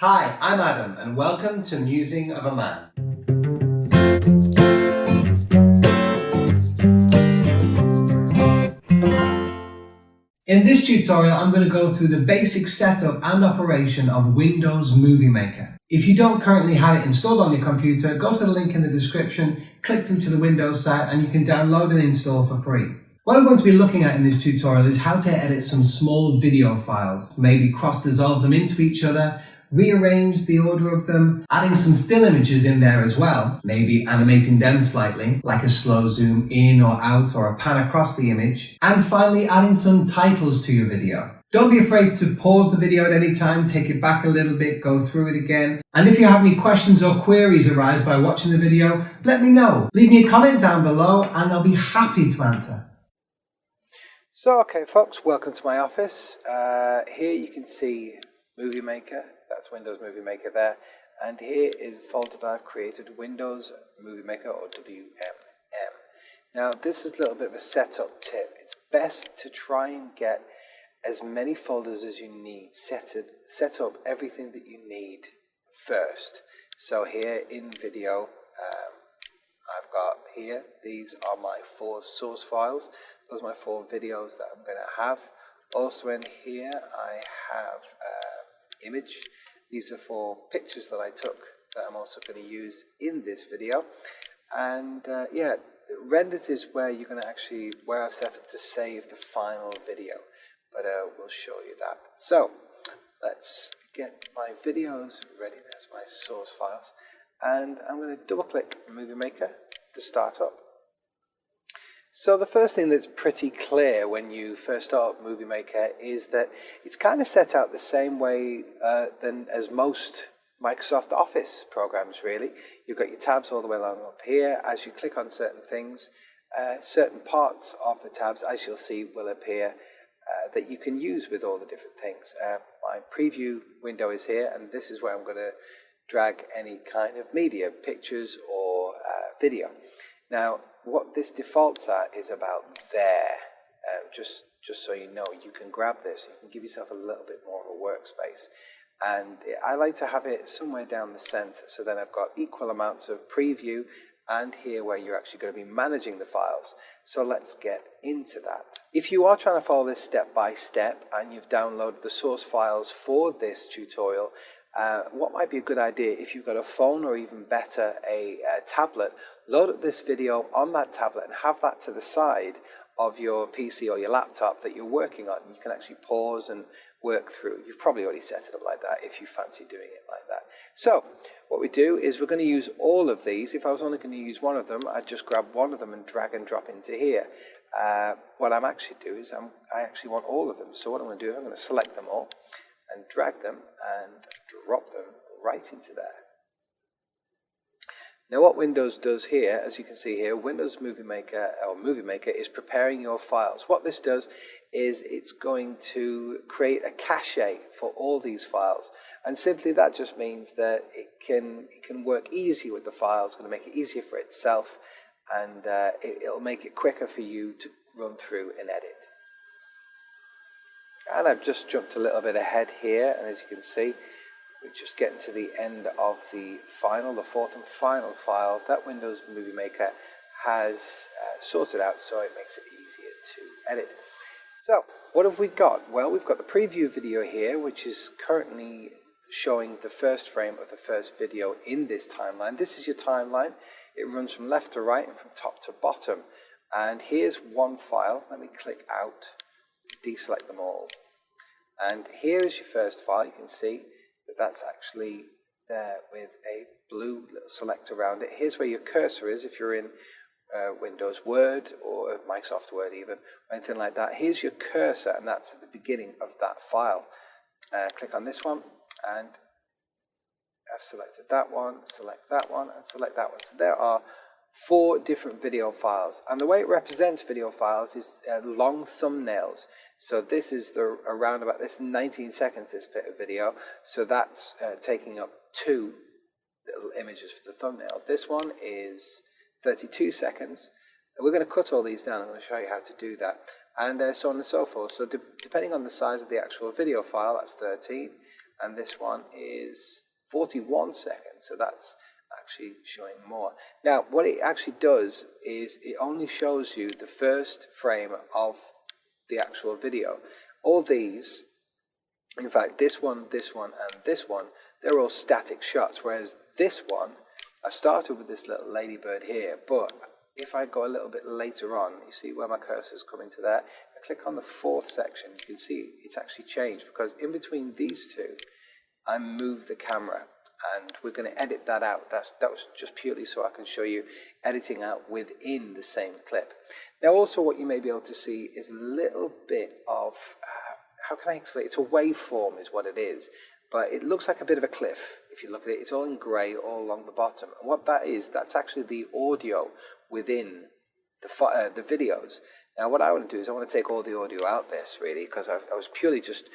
Hi, I'm Adam and welcome to Musing of a Man. In this tutorial, I'm going to go through the basic setup and operation of Windows Movie Maker. If you don't currently have it installed on your computer, go to the link in the description, click through to the Windows site and you can download and install for free. What I'm going to be looking at in this tutorial is how to edit some small video files, maybe cross-dissolve them into each other, rearrange the order of them, adding some still images in there as well, maybe animating them slightly, like a slow zoom in or out or a pan across the image, and finally adding some titles to your video. Don't be afraid to pause the video at any time, take it back a little bit, go through it again. And if you have any questions or queries arise by watching the video, let me know. Leave me a comment down below and I'll be happy to answer. So, okay folks, welcome to my office. Here you can see Movie Maker. That's Windows Movie Maker there. And here is a folder that I've created, Windows Movie Maker, or WMM. Now, this is a little bit of a setup tip. It's best to try and get as many folders as you need. Set up everything that you need first. So here in video, I've got here, these are my 4 source files. Those are my 4 videos that I'm going to have. Also in here, I have image. These are 4 pictures that I took that I'm also going to use in this video. And yeah, renders is where you're going to actually, where I've set up to save the final video. But we'll show you that. So let's get my videos ready. There's my source files. And I'm going to double click Movie Maker to start up. So the first thing that's pretty clear when you first start up Movie Maker is that it's kind of set out the same way as most Microsoft Office programs, really. You've got your tabs all the way along up here. As you click on certain things, certain parts of the tabs, as you'll see, will appear that you can use with all the different things. My preview window is here, and this is where I'm going to drag any kind of media, pictures or video. Now, what this defaults at is about there. Just so you know, you can grab this, you can give yourself a little bit more of a workspace. And I like to have it somewhere down the center, so then I've got equal amounts of preview and here where you're actually going to be managing the files. So let's get into that. If you are trying to follow this step by step and you've downloaded the source files for this tutorial, what might be a good idea, if you've got a phone or even better a tablet, load up this video on that tablet and have that to the side of your PC or your laptop that you're working on. You can actually pause and work through. You've probably already set it up like that if you fancy doing it like that. So what we do is we're going to use all of these. If I was only going to use one of them, I'd just grab one of them and drag and drop into here. What I'm actually doing is I actually want all of them. So what I'm going to do is I'm going to select them all and drag them and drop them right into there. Now what Windows does here, as you can see here, Windows Movie Maker or Movie Maker is preparing your files. What this does is it's going to create a cache for all these files, and simply that just means that it can work easy with the files. It's going to make it easier for itself, and it'll make it quicker for you to run through and edit. And I've just jumped a little bit ahead here, and as you can see, we're just getting to the end of the fourth and final file that Windows Movie Maker has sorted out, so it makes it easier to edit. So, what have we got? Well, we've got the preview video here, which is currently showing the first frame of the first video in this timeline. This is your timeline. It runs from left to right and from top to bottom. And here's one file. Let me click out, deselect them all. And here is your first file. You can see that that's actually there with a blue little select around it. Here's where your cursor is if you're in Windows Word or Microsoft Word even, or anything like that. Here's your cursor, and that's at the beginning of that file. Click on this one, and I've selected that one, select that one, and select that one. So there are 4 different video files, and the way it represents video files is long thumbnails. So this is around about this 19 seconds, this bit of video, so that's taking up 2 little images for the thumbnail. This one is 32 seconds. We're going to cut all these down. I'm going to show you how to do that, and so on and so forth. So depending on the size of the actual video file, that's 13, and this one is 41 seconds, so that's actually showing more. Now, what it actually does is it only shows you the first frame of the actual video. All these, in fact, this one, and this one, they're all static shots, whereas this one, I started with this little ladybird here, but if I go a little bit later on, you see where my cursor's coming to there, I click on the fourth section, you can see it's actually changed, because in between these two, I moved the camera, and we're going to edit that out. That was just purely so I can show you editing out within the same clip. Now also what you may be able to see is a little bit of, how can I explain? It's a waveform is what it is, but it looks like a bit of a cliff. If you look at it, it's all in grey all along the bottom. And what that is, that's actually the audio within the videos. Now what I want to do is I want to take all the audio out this really, because I was purely just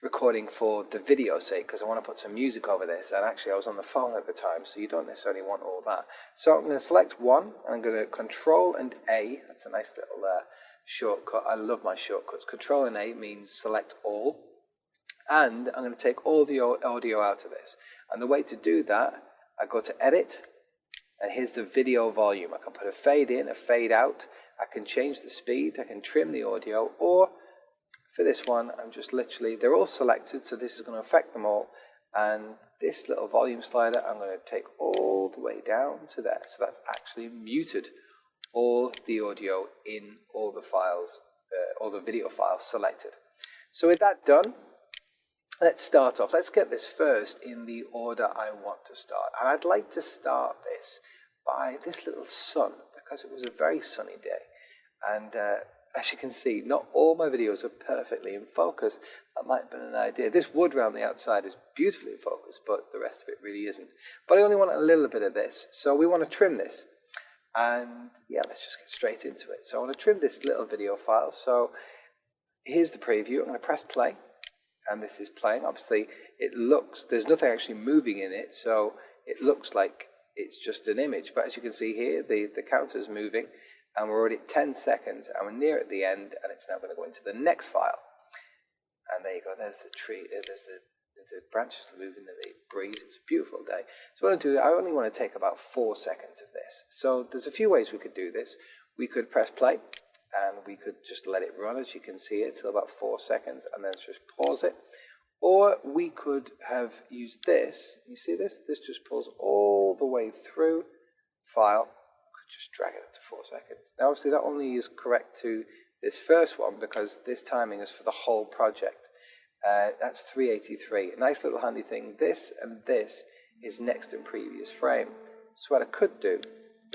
recording for the video's sake, because I want to put some music over this, and actually I was on the phone at the time, so you don't necessarily want all that. So I'm going to select one, and I'm going to Control and A. That's a nice little shortcut. I love my shortcuts. Control and A means select all, and I'm going to take all the audio out of this. And the way to do that, I go to Edit, and here's the video volume. I can put a fade in, a fade out. I can change the speed. I can trim the audio, or for this one, I'm just literally, they're all selected, so this is going to affect them all. And this little volume slider, I'm going to take all the way down to there. So that's actually muted all the audio in all the files, all the video files selected. So with that done, let's start off. Let's get this first in the order I want to start. And I'd like to start this by this little sun, because it was a very sunny day. And as you can see, not all my videos are perfectly in focus. That might have been an idea. This wood around the outside is beautifully in focus, but the rest of it really isn't. But I only want a little bit of this, so we want to trim this. And yeah, let's just get straight into it. So I want to trim this little video file. So here's the preview. I'm going to press play, and this is playing. Obviously, it looks, there's nothing actually moving in it, so it looks like it's just an image. But as you can see here, the counter's moving. And we're already at 10 seconds, and we're near at the end, and it's now going to go into the next file. And there you go, there's the tree, there's the branches moving in the breeze. It was a beautiful day. So what I do, I only want to take about 4 seconds of this. So there's a few ways we could do this. We could press play, and we could just let it run, as you can see it, till about 4 seconds, and then just pause it. Or we could have used this. You see this? This just pulls all the way through file. Just drag it up to 4 seconds. Now obviously that only is correct to this first one, because this timing is for the whole project. That's 383. A nice little handy thing. This and this is next and previous frame. So what I could do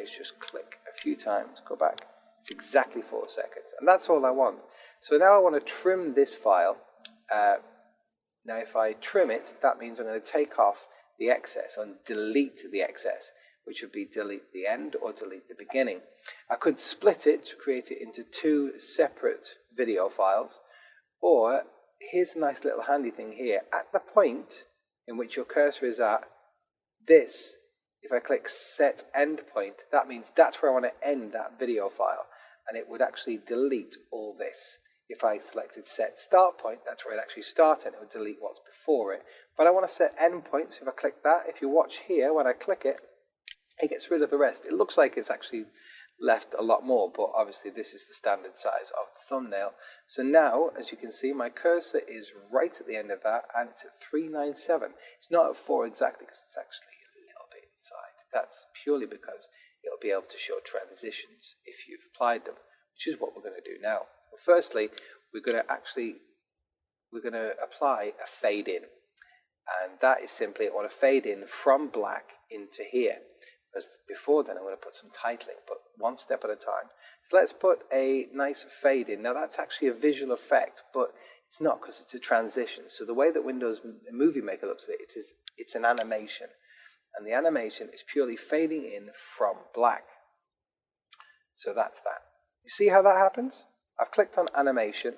is just click a few times, go back. It's exactly 4 seconds. And that's all I want. So now I want to trim this file. Now if I trim it, that means I'm going to take off the excess and delete the excess, which would be delete the end or delete the beginning. I could split it to create it into 2 separate video files, or here's a nice little handy thing here. At the point in which your cursor is at, this, if I click set endpoint, that means that's where I want to end that video file, and it would actually delete all this. If I selected set start point, that's where it actually started, and it would delete what's before it. But I want to set endpoint, so if I click that, if you watch here, when I click it, it gets rid of the rest. It looks like it's actually left a lot more, but obviously this is the standard size of the thumbnail. So now, as you can see, my cursor is right at the end of that, and it's at 397. It's not at 4 exactly, because it's actually a little bit inside. That's purely because it'll be able to show transitions if you've applied them, which is what we're going to do now. Well, firstly, we're going to apply a fade in, and that is simply I want to fade in from black into here. As before then, I'm going to put some titling, but one step at a time. So let's put a nice fade in. Now that's actually a visual effect, but it's not, because it's a transition. So the way that Windows Movie Maker looks at it, it's an animation. And the animation is purely fading in from black. So that's that. You see how that happens? I've clicked on animation,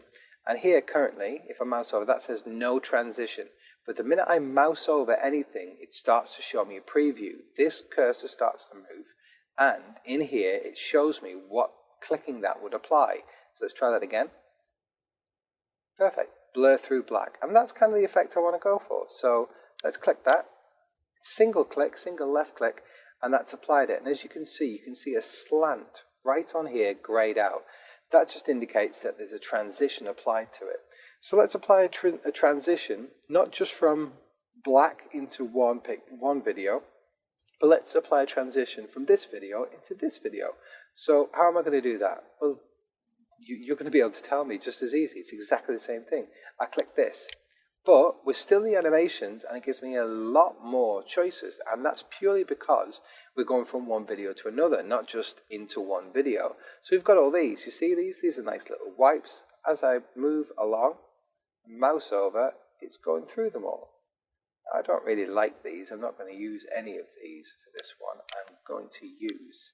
and here currently, if I mouse over, that says no transition. But the minute I mouse over anything, it starts to show me a preview. This cursor starts to move, and in here it shows me what clicking that would apply. So let's try that again. Perfect. blur through black. And that's kind of the effect I want to go for. So let's click that. Single click, single left click, and that's applied it. And as you can see a slant right on here grayed out. That just indicates that there's a transition applied to it. So let's apply a transition, not just from black into one video, but let's apply a transition from this video into this video. So how am I going to do that? Well, you're going to be able to tell me just as easy. It's exactly the same thing. I click this. But we're still in the animations, and it gives me a lot more choices. And that's purely because we're going from one video to another, not just into one video. So we've got all these. You see these? These are nice little wipes. As I move along, mouse over, it's going through them all. I don't really like these. I'm not going to use any of these for this one. I'm going to use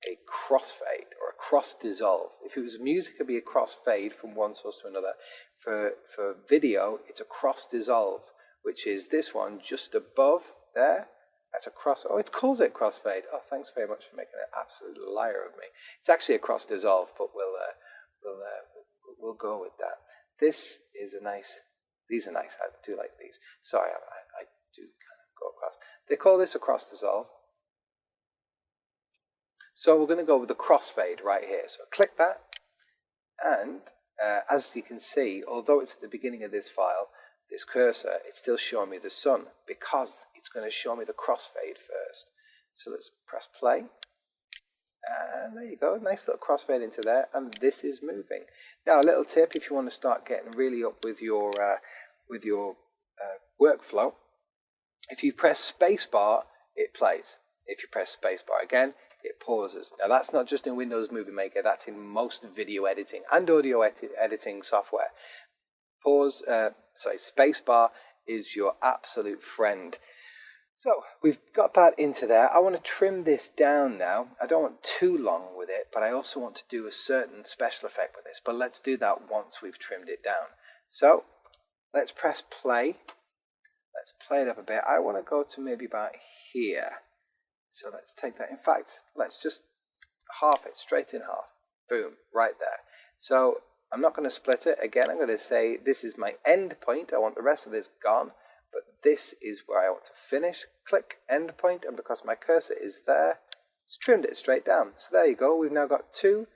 a crossfade or a cross dissolve. If it was music, it'd be a crossfade from one source to another. For video, it's a cross dissolve, which is this one just above there. That's a cross. Oh, it calls it crossfade. Oh, thanks very much for making an absolute liar of me. It's actually a cross dissolve, but we'll go with that. This is a nice. These are nice. I do like these. Sorry, I do kind of go across. They call this a cross dissolve. So we're going to go with the crossfade right here. So click that, and as you can see, although it's at the beginning of this file, this cursor, it's still showing me the sun because it's going to show me the crossfade first. So let's press play, and there you go, nice little crossfade into there, and this is moving. Now a little tip if you want to start getting really up with your workflow, if you press spacebar, it plays. If you press spacebar again, it pauses. Now that's not just in Windows Movie Maker, that's in most video editing and audio editing software. Spacebar is your absolute friend. So we've got that into there. I want to trim this down now. I don't want too long with it, but I also want to do a certain special effect with this. But let's do that once we've trimmed it down. So let's press play. Let's play it up a bit. I want to go to maybe about here. So let's take that. In fact, let's just half it, straight in half. Boom, right there. So I'm not going to split it. Again, I'm going to say this is my end point. I want the rest of this gone, but this is where I want to finish. Click end point, and because my cursor is there, it's trimmed it straight down. So there you go. We've now got 2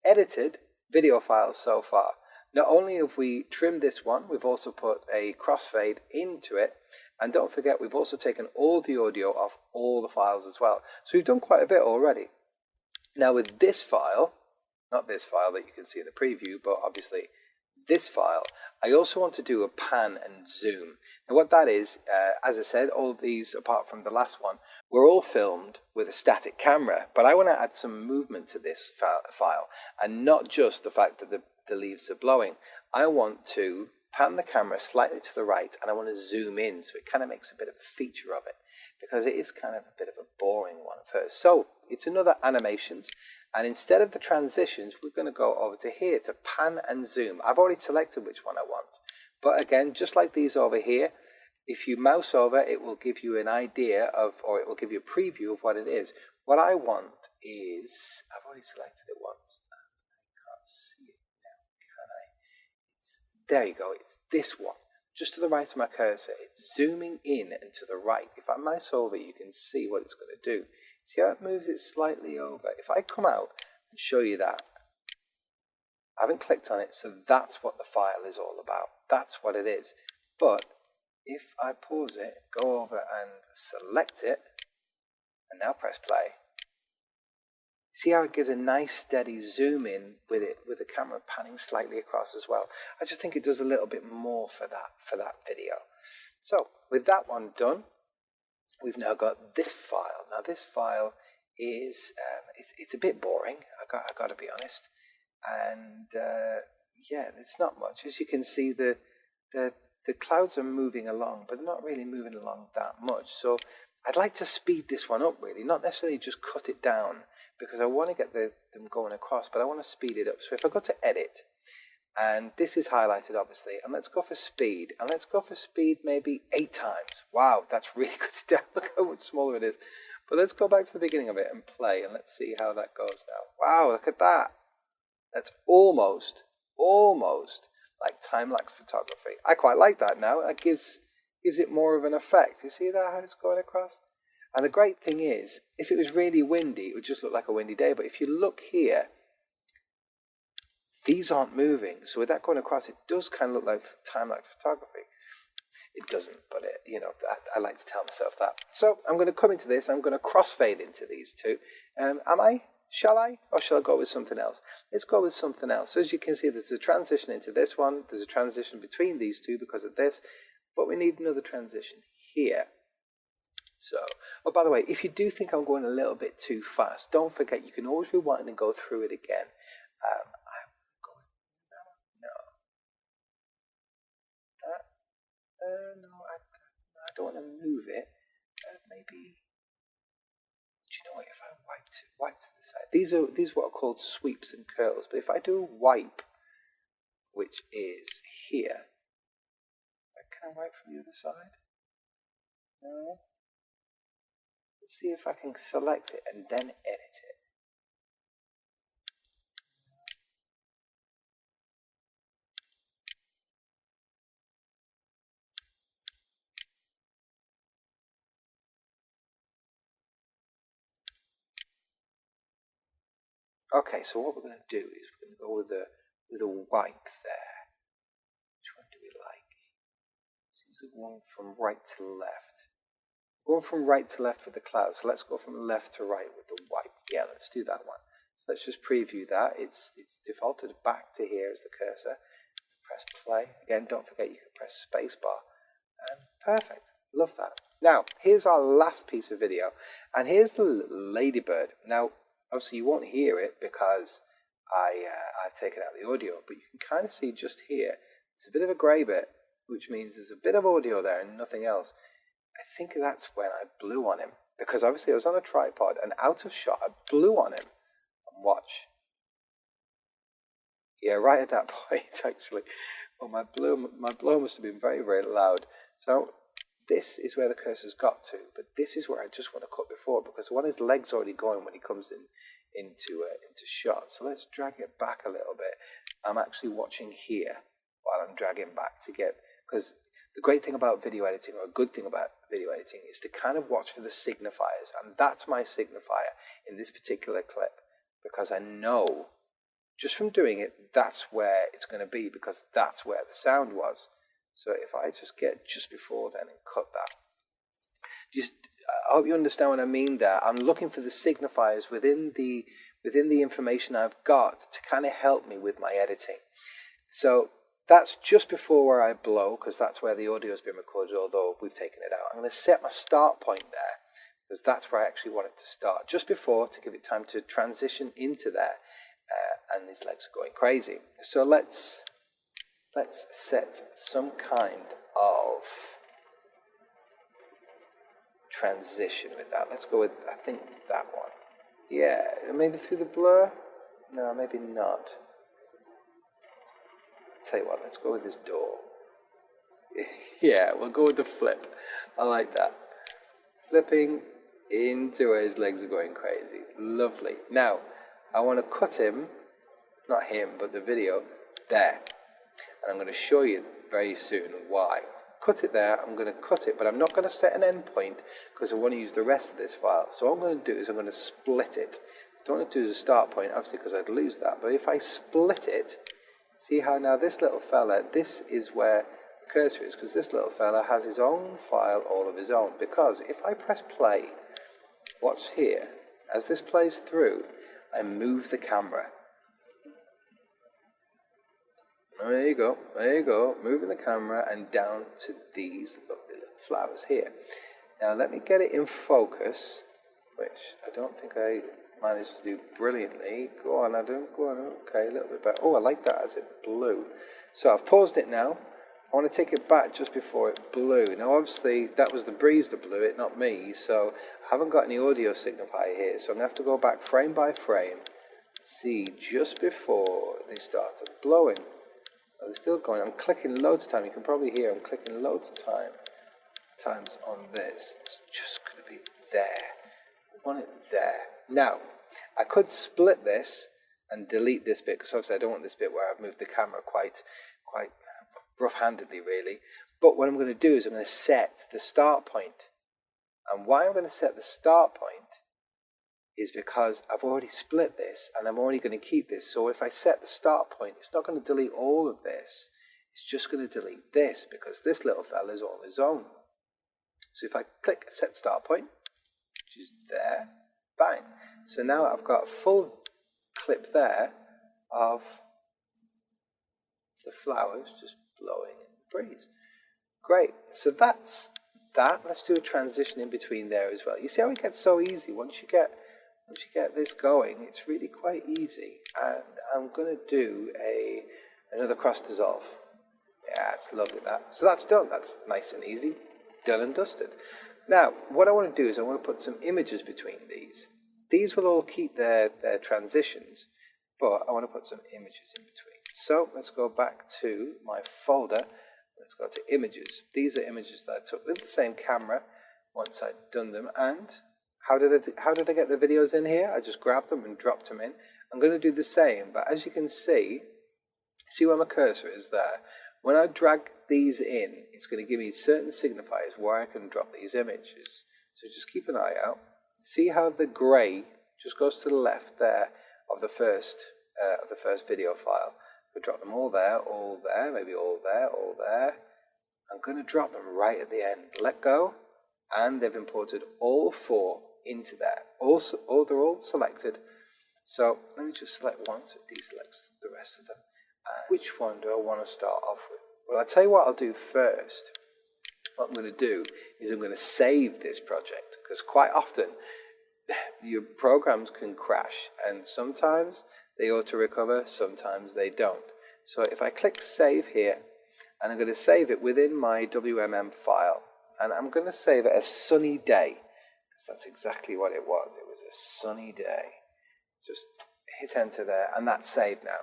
edited video files so far. Not only have we trimmed this one, we've also put a crossfade into it. And don't forget, we've also taken all the audio off all the files as well. So we've done quite a bit already. Now with this file, not this file that you can see in the preview, but obviously this file, I also want to do a pan and zoom. Now what that is, as I said, all of these, apart from the last one, were all filmed with a static camera. But I want to add some movement to this file, and not just the fact that the leaves are blowing. I want to pan the camera slightly to the right, and I want to zoom in, so it kind of makes a bit of a feature of it, because it is kind of a bit of a boring one at first. So it's another animations, and instead of the transitions, we're going to go over to here to pan and zoom. I've already selected which one I want, but again, just like these over here, if you mouse over, it will give you an idea of, or it will give you a preview of what it is. What I want is, I've already selected it once. I can't see it now, can I? There you go, it's this one. Just to the right of my cursor, it's zooming in and to the right. If I mouse over, you can see what it's going to do. See how it moves it slightly over? If I come out and show you that, I haven't clicked on it, so that's what the file is all about. That's what it is. But if I pause it, go over and select it, and now press play, see how it gives a nice steady zoom in with it, with the camera panning slightly across as well. I just think it does a little bit more for that video. So with that one done, we've now got this file. Now this file is it's a bit boring. I got to be honest, and yeah, it's not much. As you can see, the clouds are moving along, but they're not really moving along that much. So I'd like to speed this one up, really, not necessarily just cut it down, because I want to get them going across, but I want to speed it up. So if I go to edit, and this is highlighted obviously, and let's go for speed, and let's go for speed maybe 8 times. Wow, that's really good down. Look how much smaller it is. But let's go back to the beginning of it and play, and let's see how that goes now. Wow, look at that. That's almost like time-lapse photography. I quite like that now. It gives it more of an effect. You see that, how it's going across? And the great thing is, if it was really windy, it would just look like a windy day. But if you look here, these aren't moving. So with that going across, it does kind of look like time-lapse photography. It doesn't, but I like to tell myself that. So I'm going to come into this. I'm going to crossfade into these two. Shall I? Or shall I go with something else? Let's go with something else. So as you can see, there's a transition into this one. There's a transition between these two because of this. But we need another transition here. So, oh, by the way, if you do think I'm going a little bit too fast, don't forget you can always rewind and go through it again. I'm going that one. No. That. No, I don't want to move it. Maybe. Do you know what? If I wipe to the side, these are what are called sweeps and curls. But if I do a wipe, which is here, can I wipe from the other side? No. Let's see if I can select it and then edit it. Okay, so what we're going to do is we're going to go with a wipe there. Which one do we like? Seems like one from right to left. Going from right to left with the cloud. So let's go from left to right with the wipe. Yeah, let's do that one. So let's just preview that. It's defaulted back to here as the cursor. Press play. Again, don't forget you can press spacebar. And perfect. Love that. Now, here's our last piece of video. And here's the ladybird. Now, obviously you won't hear it because I've taken out the audio. But you can kind of see just here. It's a bit of a grey bit, which means there's a bit of audio there and nothing else. I think that's when I blew on him, because obviously I was on a tripod and out of shot, I blew on him. And watch. Yeah, right at that point, actually. Well, my blow must have been very, very loud. So this is where the cursor's got to, but this is where I just want to cut before, because one his leg's already going when he comes into shot. So let's drag it back a little bit. I'm actually watching here while I'm dragging back to get, because the great thing about video editing, or a good thing about video editing, is to kind of watch for the signifiers. And that's my signifier in this particular clip, because I know just from doing it, that's where it's going to be, because that's where the sound was. So if I just get just before then and cut that. I hope you understand what I mean there. I'm looking for the signifiers within the information I've got to kind of help me with my editing. So that's just before where I blow, because that's where the audio has been recorded, although we've taken it out. I'm going to set my start point there, because that's where I actually want it to start. Just before, to give it time to transition into there. And these legs are going crazy. So let's set some kind of transition with that. Let's go with, I think, that one. Yeah, maybe through the blur? No, maybe not. Tell you what, let's go with this door. Yeah, we'll go with the flip. I like that. Flipping into where his legs are going crazy. Lovely. Now, I want to cut him, not him, but the video, there. And I'm going to show you very soon why. Cut it there, I'm going to cut it, but I'm not going to set an endpoint because I want to use the rest of this file. So what I'm going to do is I'm going to split it. I don't want to do as a start point, obviously, because I'd lose that. But if I split it, see how now this little fella, this is where the cursor is, because this little fella has his own file all of his own. Because if I press play, watch here, as this plays through, I move the camera. There you go, moving the camera and down to these lovely little flowers here. Now let me get it in focus, which I don't think I managed to do brilliantly. Go on, Adam, go on, okay, a little bit better. Oh, I like that as it blew. So I've paused it now. I want to take it back just before it blew. Now obviously that was the breeze that blew it, not me, so I haven't got any audio signifier here, so I'm going to have to go back frame by frame, see just before they started blowing. They're still going. I'm clicking loads of time. You can probably hear I'm clicking loads of times on this. It's just going to be there. I want it there. Now, I could split this and delete this bit, because obviously I don't want this bit where I've moved the camera quite quite rough-handedly really. But what I'm going to do is I'm going to set the start point. And why I'm going to set the start point is because I've already split this and I'm only going to keep this. So if I set the start point, it's not going to delete all of this. It's just going to delete this because this little fella is on his own. So if I click set start point, which is there, bang. So now I've got a full clip there of the flowers just blowing in the breeze. Great. So that's that. Let's do a transition in between there as well. You see how it gets so easy once you get this going. It's really quite easy. And I'm going to do another cross dissolve. Yeah, it's lovely that. So that's done. That's nice and easy. Done and dusted. Now, what I want to do is I want to put some images between these. These will all keep their transitions, but I want to put some images in between. So let's go back to my folder. Let's go to images. These are images that I took with the same camera once I'd done them. And how did I get the videos in here? I just grabbed them and dropped them in. I'm going to do the same, but as you can see where my cursor is there? When I drag these in, it's going to give me certain signifiers where I can drop these images. So just keep an eye out. See how the grey just goes to the left there of the first video file. We'll drop them all there, maybe all there, all there. I'm going to drop them right at the end. Let go, and they've imported all 4 into there. They're all selected. So let me just select one, so it deselects the rest of them. Which one do I want to start off with? Well, I'll tell you what I'll do first. What I'm going to do is I'm going to save this project, because quite often your programs can crash, and sometimes they auto-recover, sometimes they don't. So if I click save here, and I'm going to save it within my WMM file, and I'm going to save it as sunny day, because that's exactly what it was. It was a sunny day. Just hit enter there, and that's saved now.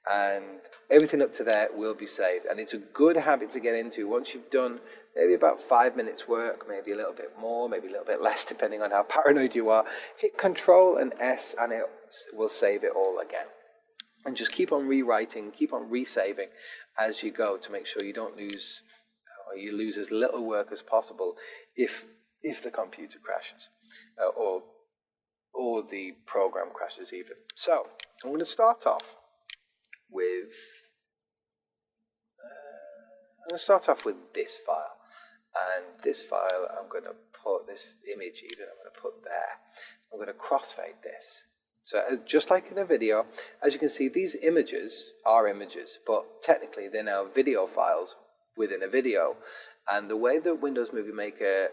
And everything up to there will be saved. And it's a good habit to get into once you've done maybe about 5 minutes work, maybe a little bit more, maybe a little bit less, depending on how paranoid you are. Hit Control and S, and it will save it all again. And just keep on rewriting, keep on resaving as you go to make sure you don't lose, or you lose as little work as possible if the computer crashes, or the program crashes even. So I'm going to start off with this file, and this file I'm going to put this image even, I'm going to put there. I'm going to crossfade this. So just like in the video, as you can see, these images are images, but technically they're now video files within a video. And the way that Windows Movie Maker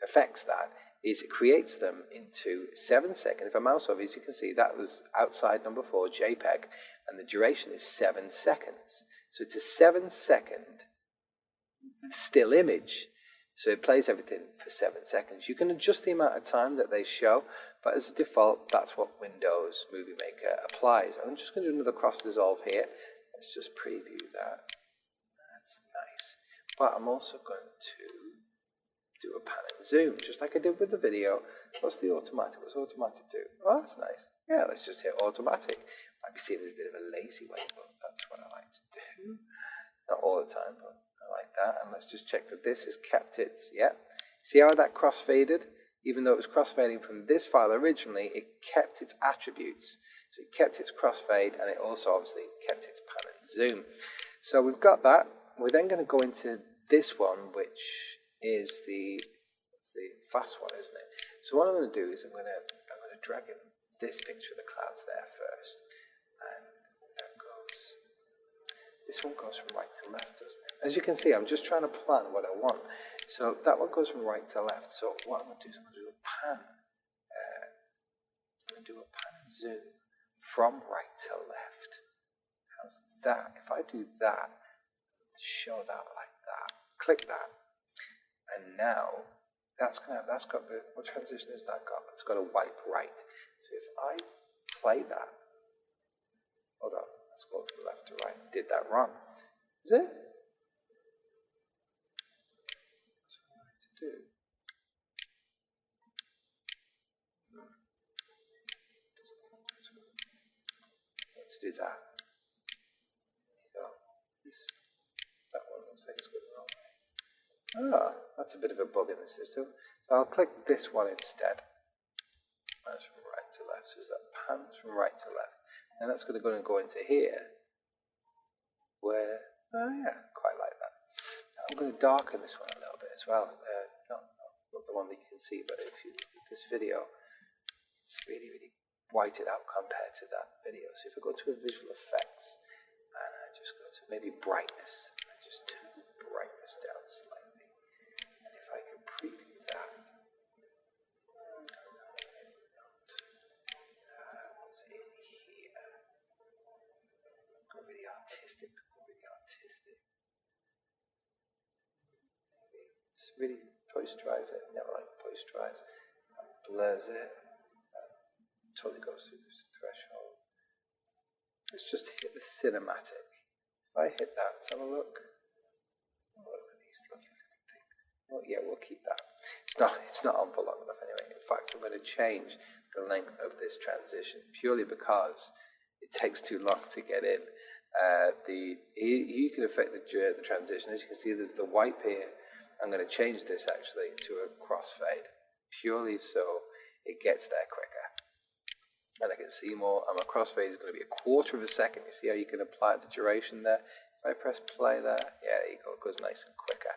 affects that is it creates them into 7 seconds. If I mouse over, as you can see, that was outside number 4, JPEG, and the duration is 7 seconds. So it's a 7-second still image. So it plays everything for 7 seconds. You can adjust the amount of time that they show, but as a default, that's what Windows Movie Maker applies. I'm just going to do another cross dissolve here. Let's just preview that. That's nice. But I'm also going to do a pan and zoom, just like I did with the video. What's the automatic? What's automatic do? Oh, that's nice. Yeah, let's just hit automatic. Might be seen as a bit of a lazy way, but that's what I like to do. Not all the time, but I like that. And let's just check that this has kept its, yeah. See how that crossfaded? Even though it was crossfading from this file originally, it kept its attributes. So it kept its crossfade, and it also obviously kept its pan and zoom. So we've got that. We're then going to go into this one, which is the fast one, isn't it? So what I'm going to do is I'm going to drag in this picture of the clouds there first, and that goes. This one goes from right to left, doesn't it? As you can see, I'm just trying to plan what I want. So that one goes from right to left. So what I'm going to do is I'm going to do a pan. I'm going to do a pan and zoom from right to left. How's that? If I do that, show that like that. Click that. And now that's got the, what transition has that got? It's got a wipe right. So if I play that, hold on, let's go from left to right. Did that wrong? Is it? That's what I like to do. Let's do that. There you go. Oh, that's a bit of a bug in the system. So I'll click this one instead. That's from right to left. So that pans from right to left. And that's going to go into here. Where, oh yeah, quite like that. Now I'm going to darken this one a little bit as well. Not the one that you can see, but if you look at this video, it's really, really whited out compared to that video. So if I go to a visual effects, and I just go to maybe brightness, I just turn the brightness down slightly. And if I can preview that, what's in here? Go really artistic, It's really posterize it, never like posterize. Blurs it, totally goes through this threshold. Let's just hit the cinematic. If I hit that, let's have a look. Oh, look at these lovely little things. Well, yeah, we'll keep that. It's not on for long enough anyway. In fact, I'm going to change the length of this transition purely because it takes too long to get in. You can affect the transition. As you can see, there's the wipe here. I'm going to change this actually to a crossfade purely so it gets there quicker. And I can see more, and my crossfade is going to be 1/4 of a second. You see how you can apply the duration there? If I press play there, yeah, there you go, it goes nice and quicker.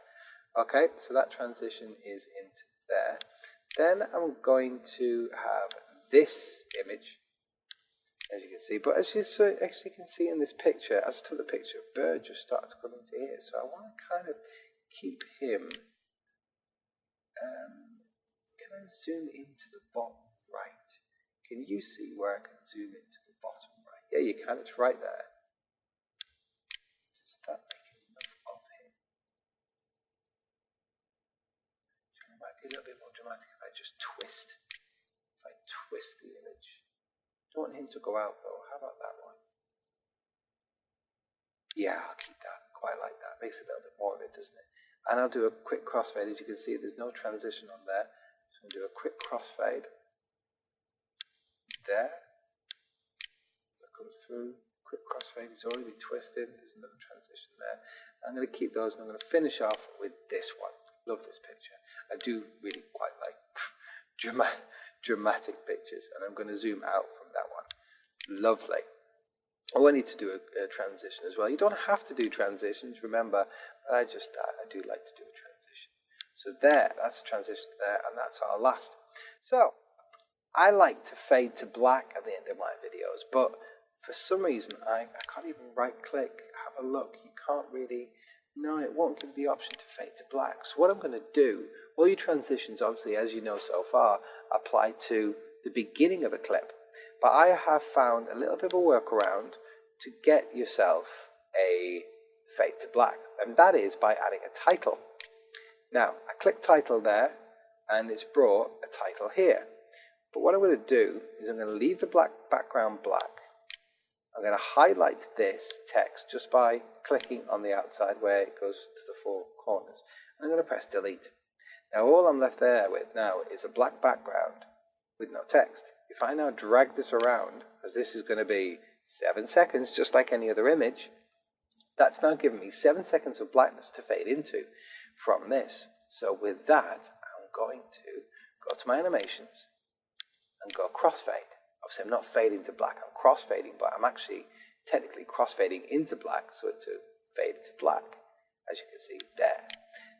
Okay, so that transition is into there. Then I'm going to have this image, as you can see, but as you actually can see in this picture, as I took the picture, bird just started to come into here. So I want to kind of keep him, can I zoom into the bottom right? Can you see where I can zoom into the bottom right? Yeah, you can, it's right there. Does that make enough of him? It might be a little bit more dramatic if I just twist. If I twist the image. Don't want him to go out though, how about that one? Yeah, I'll keep that, quite like that. Makes a little bit more of it, doesn't it? And I'll do a quick crossfade. As you can see, there's no transition on there. So I'll do a quick crossfade. There. That comes through. Quick crossfade. It's already twisted. There's no transition there. I'm going to keep those and I'm going to finish off with this one. Love this picture. I do really quite like dramatic pictures. And I'm going to zoom out from that one. Lovely. Oh, I need to do a transition as well. You don't have to do transitions, remember, but I do like to do a transition. So there, that's a transition there, and that's our last. So, I like to fade to black at the end of my videos, but for some reason, I can't even right-click, have a look. You can't really, no, it won't give the option to fade to black. So what I'm going to do, all your transitions, obviously, as you know so far, apply to the beginning of a clip. But I have found a little bit of a workaround to get yourself a fade to black, and that is by adding a title. Now, I click title there, and it's brought a title here. But what I'm going to do is I'm going to leave the black background black. I'm going to highlight this text just by clicking on the outside where it goes to the four corners. And I'm going to press delete. Now, all I'm left there with now is a black background with no text. If I now drag this around, as this is going to be 7 seconds, just like any other image, that's now giving me 7 seconds of blackness to fade into from this. So with that, I'm going to go to my animations and go crossfade. Obviously, I'm not fading to black, I'm crossfading, but I'm actually technically crossfading into black, so it's a fade to black, as you can see there.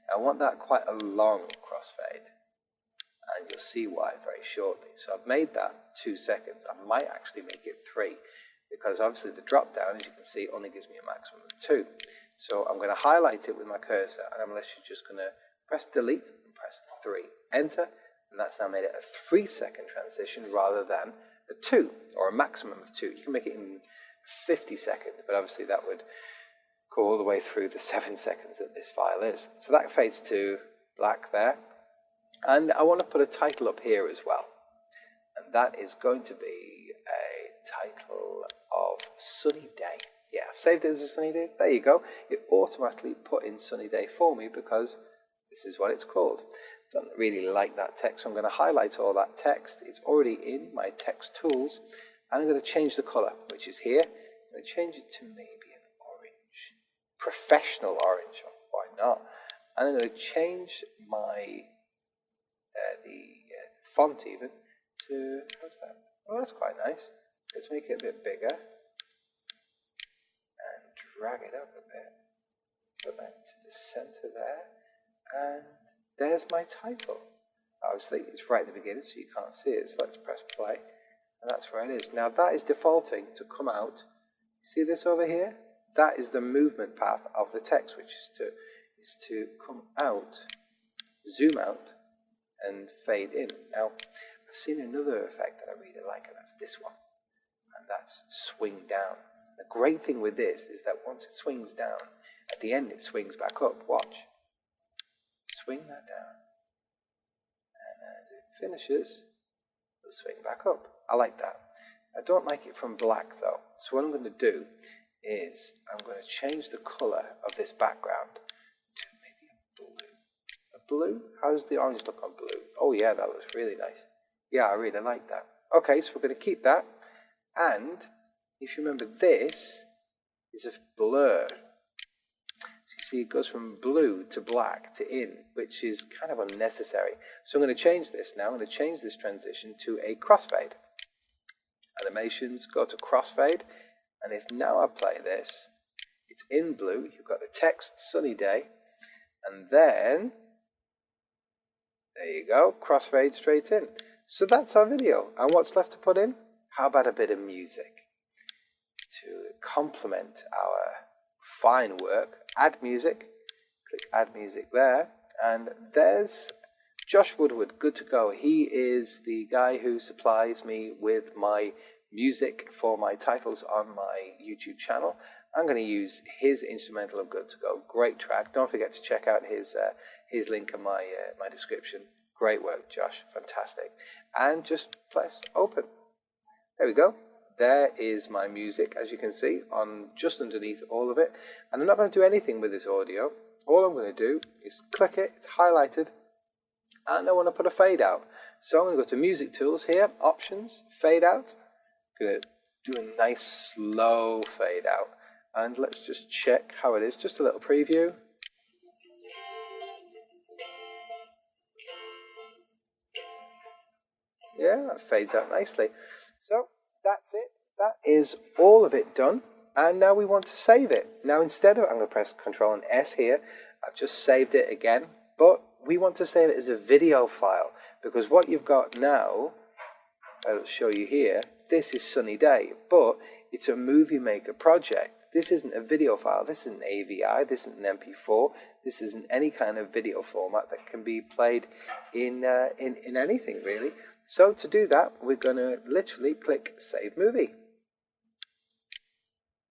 Now, I want that quite a long crossfade, and you'll see why very shortly. So I've made that 2 seconds. I might actually make it 3, because obviously the drop down, as you can see, only gives me a maximum of 2. So I'm going to highlight it with my cursor, and I'm literally just going to press delete and press 3, enter, and that's now made it a 3-second transition rather than a 2, or a maximum of 2. You can make it in 50 seconds, but obviously that would go all the way through the 7 seconds that this file is. So that fades to black there. And I want to put a title up here as well. And that is going to be a title of Sunny Day. Yeah, I've saved it as a sunny day. There you go. It automatically put in sunny day for me because this is what it's called. Don't really like that text, so I'm going to highlight all that text. It's already in my text tools, and I'm going to change the color, which is here. I'm going to change it to maybe an orange, professional orange, why not? And I'm going to change my the font even to, how's that? Oh, that's quite nice. Let's make it a bit bigger and drag it up a bit. Put that to the center there, and there's my title. Obviously, it's right at the beginning, so you can't see it. So let's press play, and that's where it is. Now that is defaulting to come out. See this over here? That is the movement path of the text, which is to come out, zoom out, and fade in. Now, I've seen another effect that I really like, and that's this one, and that's swing down. The great thing with this is that once it swings down, at the end it swings back up. Watch. Swing that down. And as it finishes, it'll swing back up. I like that. I don't like it from black though. So what I'm going to do is I'm going to change the color of this background to maybe a blue. A blue? How does the orange look on blue? Oh yeah, that looks really nice. Yeah, I really like that. Okay, so we're going to keep that. And if you remember, this is a blur. So you see it goes from blue to black to in, which is kind of unnecessary. So I'm going to change this now. I'm going to change this transition to a crossfade. Animations, go to crossfade. And if now I play this, it's in blue. You've got the text, sunny day. And then, there you go, crossfade straight in. So that's our video. And what's left to put in? How about a bit of music to complement our fine work? Add music. Click add music there. And there's Josh Woodward, good to go. He is the guy who supplies me with my music for my titles on my YouTube channel. I'm going to use his instrumental of Good to Go. Great track. Don't forget to check out his link in my description. Great work, Josh. Fantastic. And just press open. There we go. There is my music, as you can see, on just underneath all of it. And I'm not going to do anything with this audio. All I'm going to do is click it. It's highlighted. And I want to put a fade out. So I'm going to go to Music Tools here, Options, Fade Out. I'm going to do a nice slow fade out. And let's just check how it is. Just a little preview. Yeah, that fades out nicely. So that's it. That is all of it done. And now we want to save it. Now instead of, I'm going to press Control and S here. I've just saved it again. But we want to save it as a video file. Because what you've got now, I'll show you here, this is Sunny Day. But it's a Movie Maker project. This isn't a video file. This isn't AVI. This isn't an MP4. This isn't any kind of video format that can be played in anything really. So to do that, we're going to literally click Save Movie.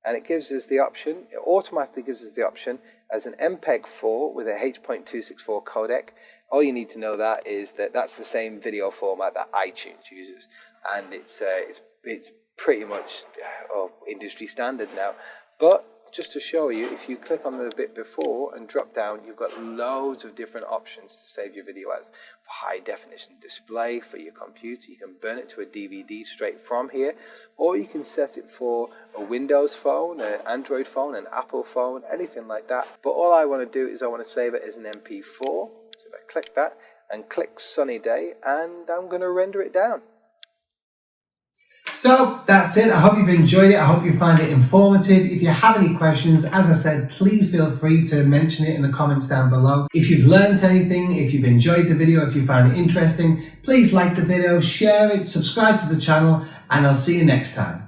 And it gives us the option, it automatically gives us the option as an MPEG-4 with a H.264 codec. All you need to know that is that that's the same video format that iTunes uses. And it's pretty much industry standard now. But just to show you, if you click on the bit before and drop down, you've got loads of different options to save your video as. For high definition display for your computer, you can burn it to a DVD straight from here, or you can set it for a Windows phone, an Android phone, an Apple phone, anything like that. But all I want to do is I want to save it as an MP4. So if I click that and click Sunny Day, and I'm going to render it down. So that's it. I hope you've enjoyed it. I hope you find it informative. If you have any questions, as I said, please feel free to mention it in the comments down below. If you've learned anything, if you've enjoyed the video, if you found it interesting, please like the video, share it, subscribe to the channel, and I'll see you next time.